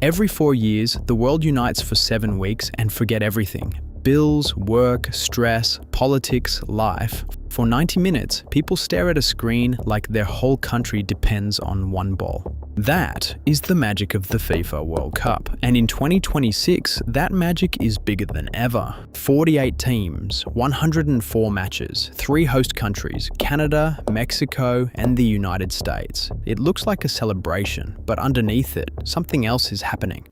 Every 4 years, the world unites for 7 weeks and forget everything. Bills, work, stress, politics, life. For 90 minutes, people stare at a screen like their whole country depends on one ball. That is the magic of the FIFA World Cup. And in 2026, that magic is bigger than ever. 48 teams, 104 matches, 3 host countries, Canada, Mexico, and the United States. It looks like a celebration, but underneath it, something else is happening.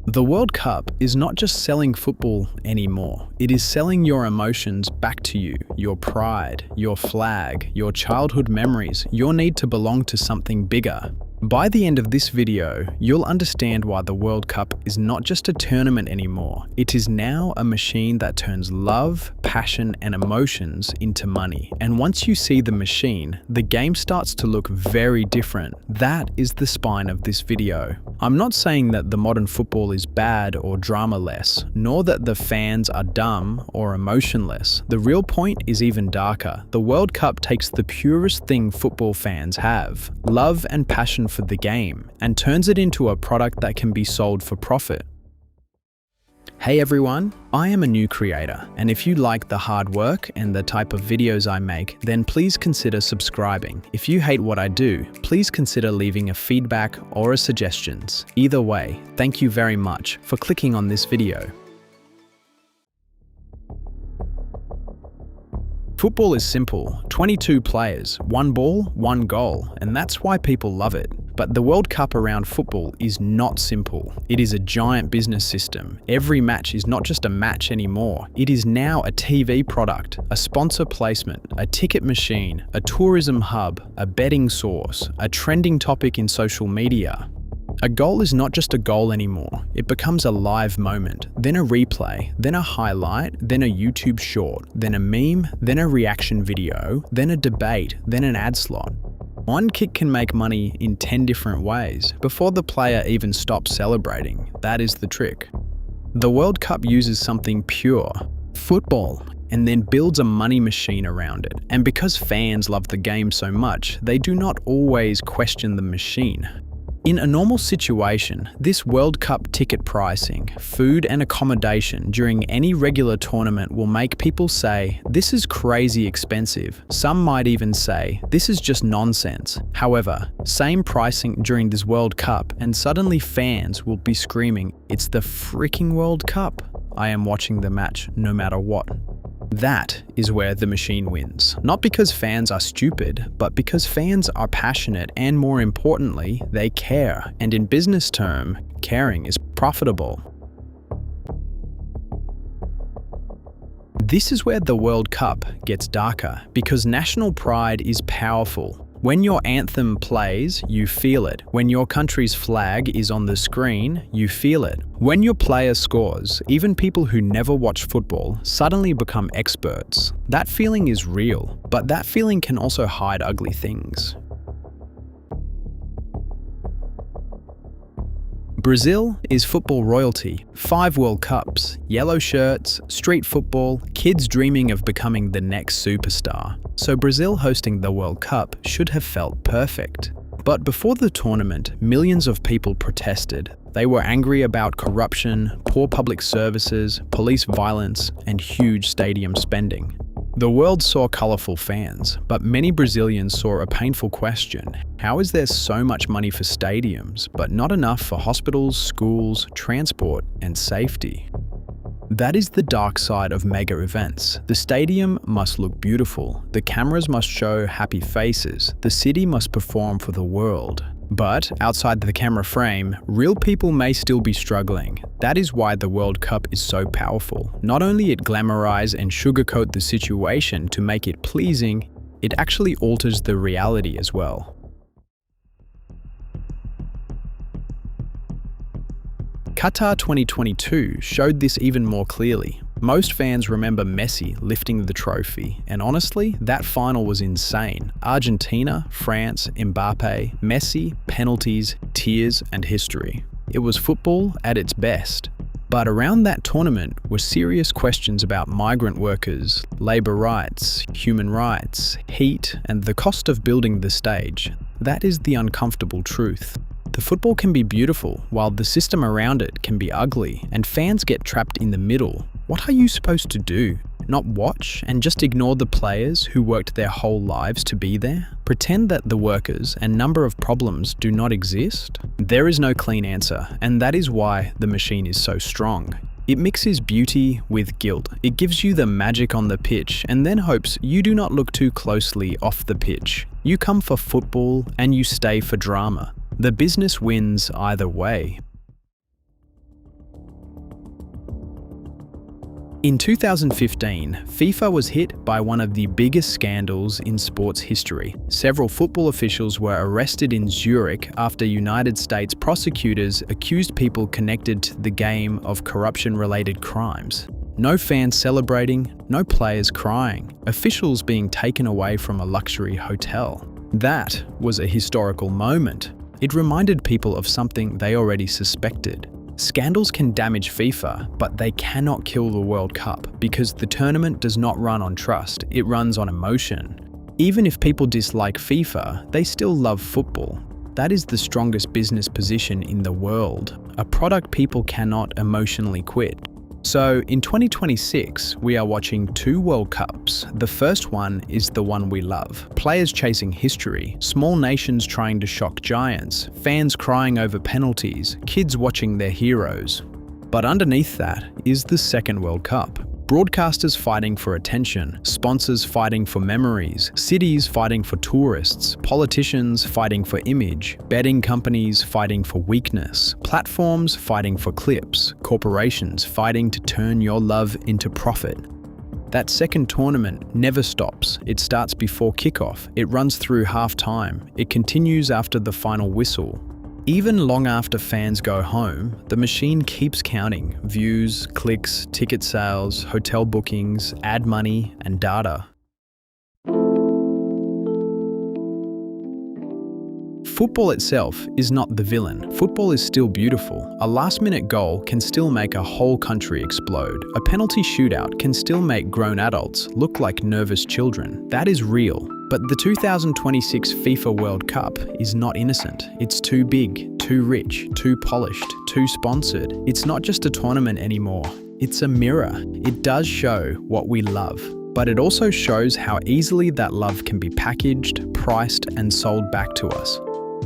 The World Cup is not just selling football anymore. It is selling your emotions back to you, your pride, your flag, your childhood memories, your need to belong to something bigger. By the end of this video, you'll understand why the World Cup is not just a tournament anymore. It is now a machine that turns love, passion, and emotions into money. And once you see the machine, the game starts to look very different. That is the spine of this video. I'm not saying that the modern football is bad or drama-less, nor that the fans are dumb or emotionless. The real point is even darker. The World Cup takes the purest thing football fans have, love and passion for the game, and turns it into a product that can be sold for profit. Hey everyone, I am a new creator, and if you like the hard work and the type of videos I make, then please consider subscribing. If you hate what I do, please consider leaving a feedback or a suggestions. Either way, thank you very much for clicking on this video. Football is simple, 22 players, 1 ball, 1 goal, and that's why people love it. But the World Cup around football is not simple. It is a giant business system. Every match is not just a match anymore. It is now a TV product, a sponsor placement, a ticket machine, a tourism hub, a betting source, a trending topic in social media. A goal is not just a goal anymore. It becomes a live moment, then a replay, then a highlight, then a YouTube short, then a meme, then a reaction video, then a debate, then an ad slot. One kick can make money in 10 different ways before the player even stops celebrating. That is the trick. The World Cup uses something pure, football, and then builds a money machine around it. And because fans love the game so much, they do not always question the machine. In a normal situation, this World Cup ticket pricing, food and accommodation during any regular tournament will make people say, "This is crazy expensive." Some might even say, "This is just nonsense." However, same pricing during this World Cup and suddenly fans will be screaming, "It's the freaking World Cup. I am watching the match no matter what." That is where the machine wins. Not because fans are stupid, but because fans are passionate and, more importantly, they care. And in business term, caring is profitable. This is where the World Cup gets darker, because national pride is powerful. When your anthem plays, you feel it. When your country's flag is on the screen, you feel it. When your player scores, even people who never watch football suddenly become experts. That feeling is real, but that feeling can also hide ugly things. Brazil is football royalty. 5 World Cups, yellow shirts, street football, kids dreaming of becoming the next superstar. So Brazil hosting the World Cup should have felt perfect. But before the tournament, millions of people protested. They were angry about corruption, poor public services, police violence, and huge stadium spending. The world saw colourful fans, but many Brazilians saw a painful question. How is there so much money for stadiums, but not enough for hospitals, schools, transport, and safety? That is the dark side of mega events. The stadium must look beautiful, the cameras must show happy faces, the city must perform for the world. But outside the camera frame, real people may still be struggling. That is why the World Cup is so powerful. Not only it glamorize and sugarcoat the situation to make it pleasing, it actually alters the reality as well. Qatar 2022 showed this even more clearly. Most fans remember Messi lifting the trophy, and honestly, that final was insane. Argentina, France, Mbappe, Messi, penalties, tears, and history. It was football at its best. But around that tournament were serious questions about migrant workers, labour rights, human rights, heat, and the cost of building the stage. That is the uncomfortable truth. The football can be beautiful, while the system around it can be ugly, and fans get trapped in the middle. What are you supposed to do? Not watch and just ignore the players who worked their whole lives to be there? Pretend that the workers and number of problems do not exist? There is no clean answer, and that is why the machine is so strong. It mixes beauty with guilt. It gives you the magic on the pitch and then hopes you do not look too closely off the pitch. You come for football and you stay for drama. The business wins either way. In 2015, FIFA was hit by one of the biggest scandals in sports history. Several football officials were arrested in Zurich after United States prosecutors accused people connected to the game of corruption-related crimes. No fans celebrating, no players crying, officials being taken away from a luxury hotel. That was a historical moment. It reminded people of something they already suspected. Scandals can damage FIFA, but they cannot kill the World Cup because the tournament does not run on trust, it runs on emotion. Even if people dislike FIFA, they still love football. That is the strongest business position in the world, a product people cannot emotionally quit. So in 2026, we are watching 2 World Cups. The first one is the one we love. Players chasing history, small nations trying to shock giants, fans crying over penalties, kids watching their heroes. But underneath that is the second World Cup. Broadcasters fighting for attention, sponsors fighting for memories, cities fighting for tourists, politicians fighting for image, betting companies fighting for weakness, platforms fighting for clips, corporations fighting to turn your love into profit. That second tournament never stops. It starts before kickoff, it runs through half-time, it continues after the final whistle. Even long after fans go home, the machine keeps counting views, clicks, ticket sales, hotel bookings, ad money, and data. Football itself is not the villain. Football is still beautiful. A last-minute goal can still make a whole country explode. A penalty shootout can still make grown adults look like nervous children. That is real. But the 2026 FIFA World Cup is not innocent. It's too big, too rich, too polished, too sponsored. It's not just a tournament anymore. It's a mirror. It does show what we love. But it also shows how easily that love can be packaged, priced, and sold back to us.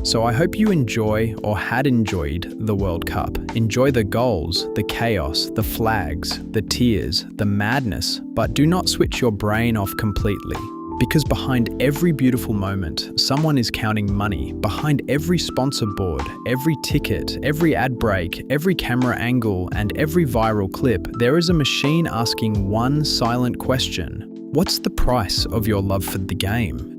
So I hope you enjoy or had enjoyed the World Cup. Enjoy the goals, the chaos, the flags, the tears, the madness, but do not switch your brain off completely. Because behind every beautiful moment, someone is counting money. Behind every sponsor board, every ticket, every ad break, every camera angle, and every viral clip, there is a machine asking one silent question. What's the price of your love for the game?